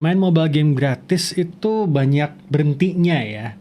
Main mobile game gratis itu banyak berhentinya ya.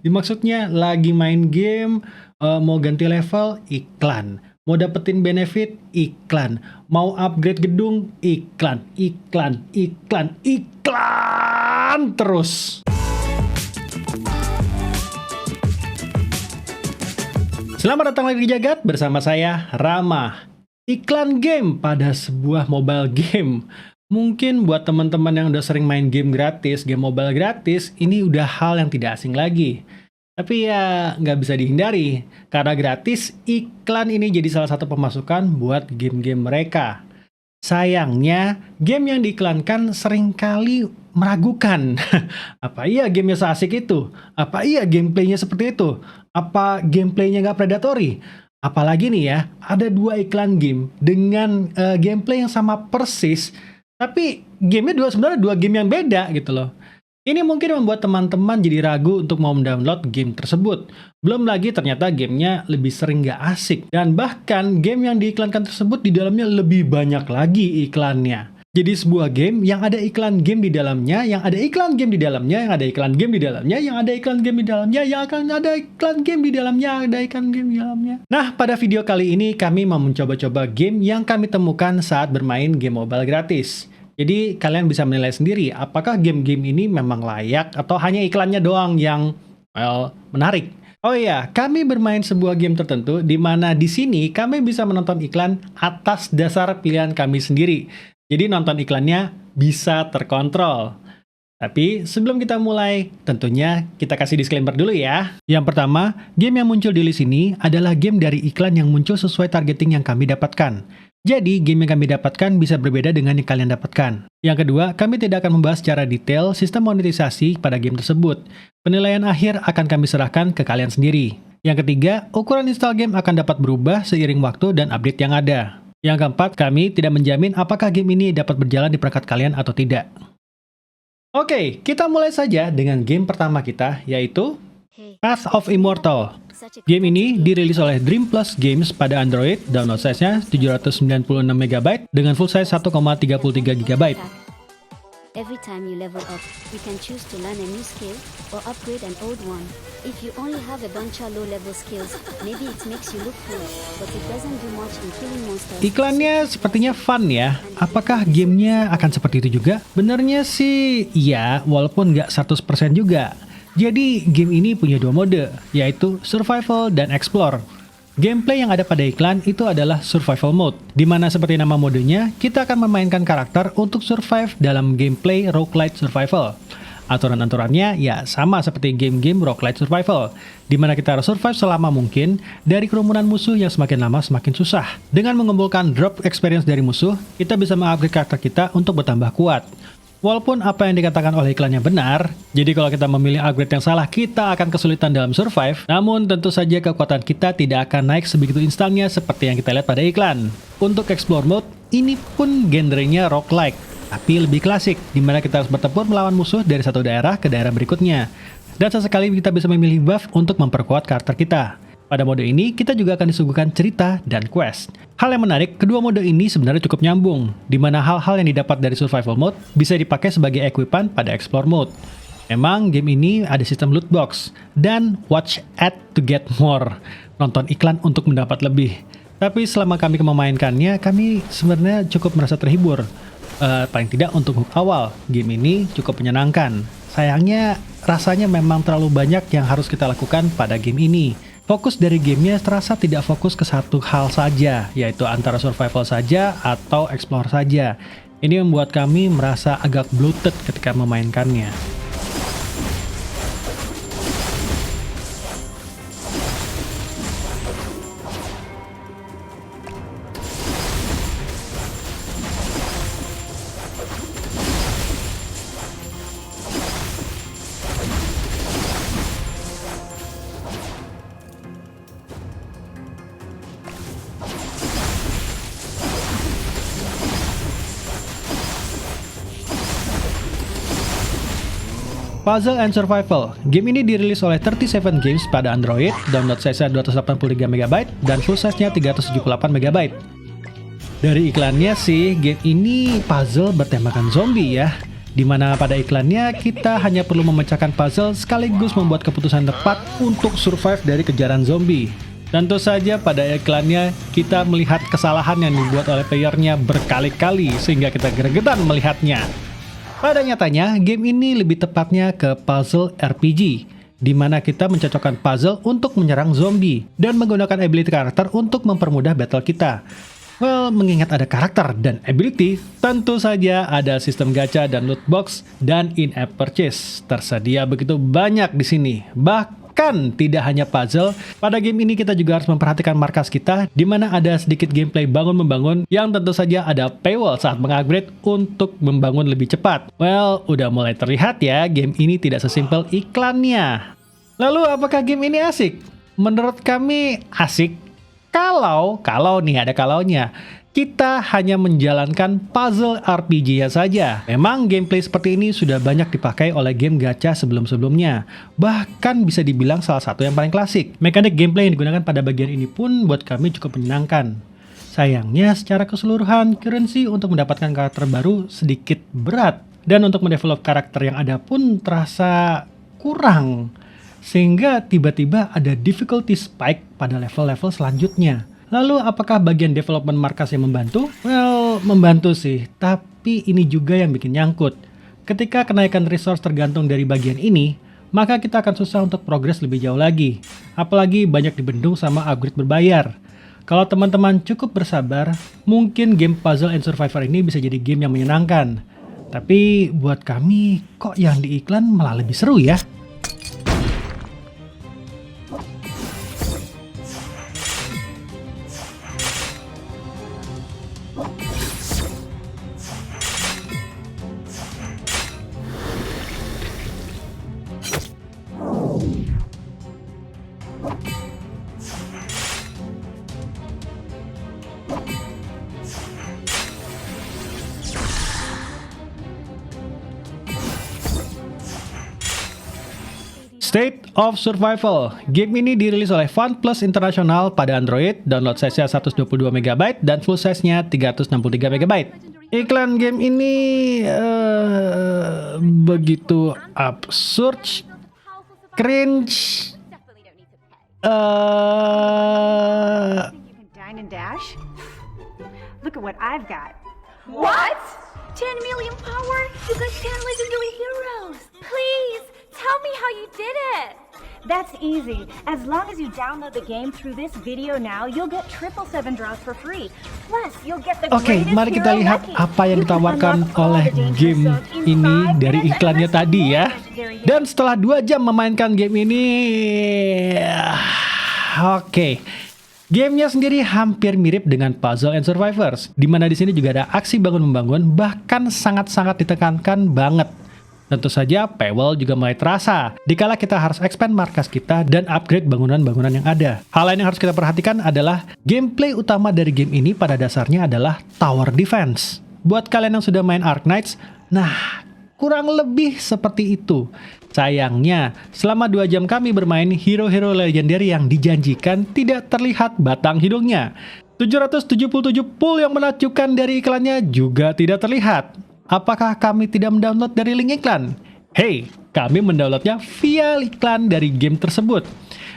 Maksudnya lagi main game, mau ganti level, iklan. Mau dapetin benefit, iklan. Mau upgrade gedung, iklan, iklan, iklan, iklan terus. Selamat datang lagi di Jagat bersama saya, Rama. Iklan game pada sebuah mobile game. Mungkin buat teman-teman yang udah sering main game gratis, game mobile gratis, ini udah hal yang tidak asing lagi. Tapi ya nggak bisa dihindari, karena gratis, iklan ini jadi salah satu pemasukan buat game-game mereka. Sayangnya, game yang diiklankan seringkali meragukan. Apa iya gamenya seasik itu? Apa iya gameplaynya seperti itu? Apa gameplaynya nggak predatory? Apalagi nih ya, ada 2 iklan game dengan gameplay yang sama persis, tapi gamenya sebenarnya 2 game yang beda gitu loh. Ini mungkin membuat teman-teman jadi ragu untuk mau mendownload game tersebut. Belum lagi ternyata gamenya lebih sering nggak asik. Dan bahkan game yang diiklankan tersebut di dalamnya lebih banyak lagi iklannya. Jadi sebuah game yang ada iklan game di dalamnya, yang ada iklan game di dalamnya, yang ada iklan game di dalamnya, yang ada iklan game di dalamnya, yang akan ada iklan game di dalamnya, ada iklan game di dalamnya. Nah, pada video kali ini kami mau mencoba-coba game yang kami temukan saat bermain game mobile gratis. Jadi kalian bisa menilai sendiri apakah game-game ini memang layak atau hanya iklannya doang yang menarik. Oh iya, kami bermain sebuah game tertentu di mana di sini kami bisa menonton iklan atas dasar pilihan kami sendiri. Jadi nonton iklannya bisa terkontrol. Tapi sebelum kita mulai, tentunya kita kasih disclaimer dulu ya. Yang pertama, game yang muncul di list ini adalah game dari iklan yang muncul sesuai targeting yang kami dapatkan. Jadi, game yang kami dapatkan bisa berbeda dengan yang kalian dapatkan. Yang kedua, kami tidak akan membahas secara detail sistem monetisasi pada game tersebut. Penilaian akhir akan kami serahkan ke kalian sendiri. Yang ketiga, ukuran install game akan dapat berubah seiring waktu dan update yang ada. Yang keempat, kami tidak menjamin apakah game ini dapat berjalan di perangkat kalian atau tidak. Oke, kita mulai saja dengan game pertama kita, yaitu Path of Immortal. Game ini dirilis oleh Dream Plus Games pada Android, download size-nya 796 MB dengan full size 1,33 GB. Every time you level up, you can choose to learn a new skill or upgrade an old one. If you only have a bunch of low-level skills, maybe it makes you look cool, but it doesn't do much in killing monsters. Iklannya sepertinya fun ya. Apakah gamenya akan seperti itu juga? Benernya sih iya, walaupun nggak 100% juga. Jadi game ini punya 2 mode, yaitu Survival dan Explore. Gameplay yang ada pada iklan itu adalah Survival Mode, di mana seperti nama modenya, kita akan memainkan karakter untuk survive dalam gameplay roguelite survival. Aturan-aturannya ya sama seperti game-game roguelite survival, di mana kita harus survive selama mungkin dari kerumunan musuh yang semakin lama semakin susah. Dengan mengumpulkan drop experience dari musuh, kita bisa mengupgrade karakter kita untuk bertambah kuat. Walaupun apa yang dikatakan oleh iklannya benar, jadi kalau kita memilih upgrade yang salah, kita akan kesulitan dalam survive, namun tentu saja kekuatan kita tidak akan naik sebegitu instannya seperti yang kita lihat pada iklan. Untuk Explore Mode, ini pun genrenya roguelike, tapi lebih klasik, di mana kita harus bertempur melawan musuh dari satu daerah ke daerah berikutnya. Dan sesekali kita bisa memilih buff untuk memperkuat karakter kita. Pada mode ini, kita juga akan disuguhkan cerita dan quest. Hal yang menarik, kedua mode ini sebenarnya cukup nyambung, di mana hal-hal yang didapat dari Survival Mode bisa dipakai sebagai equipan pada Explore Mode. Memang game ini ada sistem loot box, dan watch ad to get more, nonton iklan untuk mendapat lebih. Tapi selama kami memainkannya, kami sebenarnya cukup merasa terhibur. Paling tidak untuk hook awal, game ini cukup menyenangkan. Sayangnya, rasanya memang terlalu banyak yang harus kita lakukan pada game ini. Fokus dari gamenya terasa tidak fokus ke satu hal saja, yaitu antara survival saja atau explore saja. Ini membuat kami merasa agak bloated ketika memainkannya. Puzzle and Survival. Game ini dirilis oleh 37 Games pada Android, download size-nya 283 MB dan full size-nya 378 MB. Dari iklannya sih, game ini puzzle bertemakan zombie ya. di mana pada iklannya kita hanya perlu memecahkan puzzle sekaligus membuat keputusan tepat untuk survive dari kejaran zombie. Tentu saja pada iklannya kita melihat kesalahan yang dibuat oleh playernya berkali-kali sehingga kita gregetan melihatnya. Pada nyatanya, game ini lebih tepatnya ke puzzle RPG, di mana kita mencocokkan puzzle untuk menyerang zombie dan menggunakan ability karakter untuk mempermudah battle kita. Well, mengingat ada karakter dan ability, tentu saja ada sistem gacha dan loot box dan in-app purchase. Tersedia begitu banyak di sini. Bahkan tidak hanya puzzle, pada game ini kita juga harus memperhatikan markas kita, di mana ada sedikit gameplay bangun-membangun yang tentu saja ada paywall saat mengupgrade untuk membangun lebih cepat. Well, udah mulai terlihat ya, game ini tidak sesimpel iklannya. Lalu apakah game ini asik? Menurut kami asik. Kalau nih ada kalaunya, kita hanya menjalankan puzzle RPG-nya saja. Memang gameplay seperti ini sudah banyak dipakai oleh game gacha sebelum-sebelumnya. Bahkan bisa dibilang salah satu yang paling klasik. Mekanik gameplay yang digunakan pada bagian ini pun buat kami cukup menyenangkan. Sayangnya secara keseluruhan, currency untuk mendapatkan karakter baru sedikit berat. Dan untuk mendevelop karakter yang ada pun terasa kurang. Sehingga tiba-tiba ada difficulty spike pada level-level selanjutnya. Lalu apakah bagian development markas yang membantu? Well, membantu sih, tapi ini juga yang bikin nyangkut. Ketika kenaikan resource tergantung dari bagian ini, maka kita akan susah untuk progres lebih jauh lagi. Apalagi banyak dibendung sama upgrade berbayar. Kalau teman-teman cukup bersabar, mungkin game Puzzle and Survivor ini bisa jadi game yang menyenangkan. Tapi buat kami, kok yang di iklan malah lebih seru ya? State of Survival. Game ini dirilis oleh FunPlus International pada Android, download size-nya 122 MB dan full size-nya 363 MB. Iklan game ini begitu absurd, cringe, Dine and dash? Look at what I've got. What? 10 million power? You got 10 legendary heroes. Please, tell me how you did it. That's easy. As long as you download the game through this video now, you'll get 777 draws for free. Plus, you'll get the Oke, mari kita lihat apa yang ditawarkan oleh game ini dari iklannya tadi ya. Dan setelah 2 jam memainkan game ini, oke. Gamenya sendiri hampir mirip dengan Puzzle and Survivors, di mana di sini juga ada aksi bangun-membangun, bahkan sangat-sangat ditekankan banget. Tentu saja paywall juga mulai terasa, dikala kita harus expand markas kita dan upgrade bangunan-bangunan yang ada. Hal lain yang harus kita perhatikan adalah gameplay utama dari game ini pada dasarnya adalah tower defense. Buat kalian yang sudah main Arknights, nah kurang lebih seperti itu. Sayangnya, selama 2 jam kami bermain, hero-hero legendary yang dijanjikan tidak terlihat batang hidungnya. 777 pool yang menakjubkan dari iklannya juga tidak terlihat. Apakah kami tidak mendownload dari link iklan? Hey, kami mendownloadnya via iklan dari game tersebut.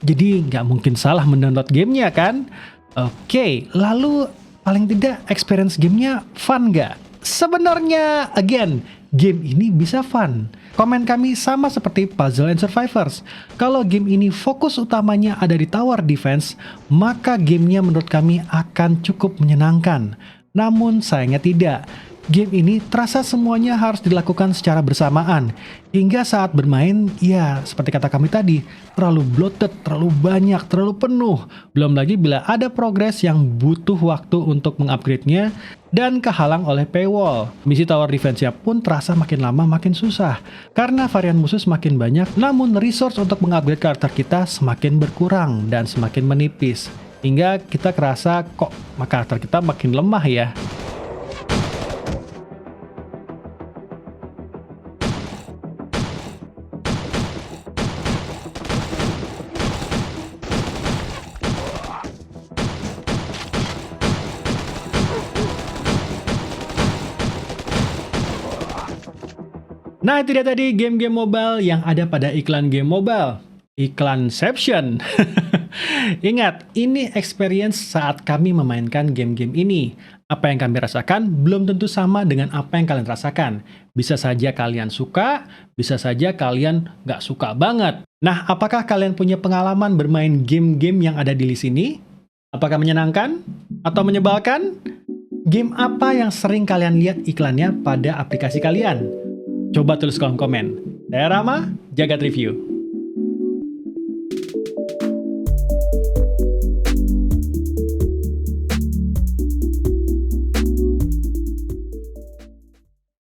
Jadi nggak mungkin salah mendownload gamenya kan? Oke, lalu paling tidak experience gamenya fun nggak? Sebenarnya, again, game ini bisa fun. Komen kami sama seperti Puzzle and Survivors. Kalau game ini fokus utamanya ada di tower defense, maka gamenya menurut kami akan cukup menyenangkan. Namun sayangnya tidak. Game ini terasa semuanya harus dilakukan secara bersamaan. Hingga saat bermain, ya seperti kata kami tadi, terlalu bloated, terlalu banyak, terlalu penuh. Belum lagi bila ada progres yang butuh waktu untuk mengupgrade-nya dan kehalang oleh paywall. Misi tower defense-nya pun terasa makin lama makin susah. Karena varian musuh semakin banyak, namun resource untuk mengupgrade karakter kita semakin berkurang dan semakin menipis. Hingga kita kerasa kok karakter kita makin lemah ya. Nah, itu dia tadi game-game mobile yang ada pada iklan game mobile. Iklanception. Ingat, ini experience saat kami memainkan game-game ini. Apa yang kami rasakan belum tentu sama dengan apa yang kalian rasakan. Bisa saja kalian suka, bisa saja kalian nggak suka banget. Nah, apakah kalian punya pengalaman bermain game-game yang ada di list ini? Apakah menyenangkan? Atau menyebalkan? Game apa yang sering kalian lihat iklannya pada aplikasi kalian? Coba tulis kolom komen. Saya Rama, Jagat Review.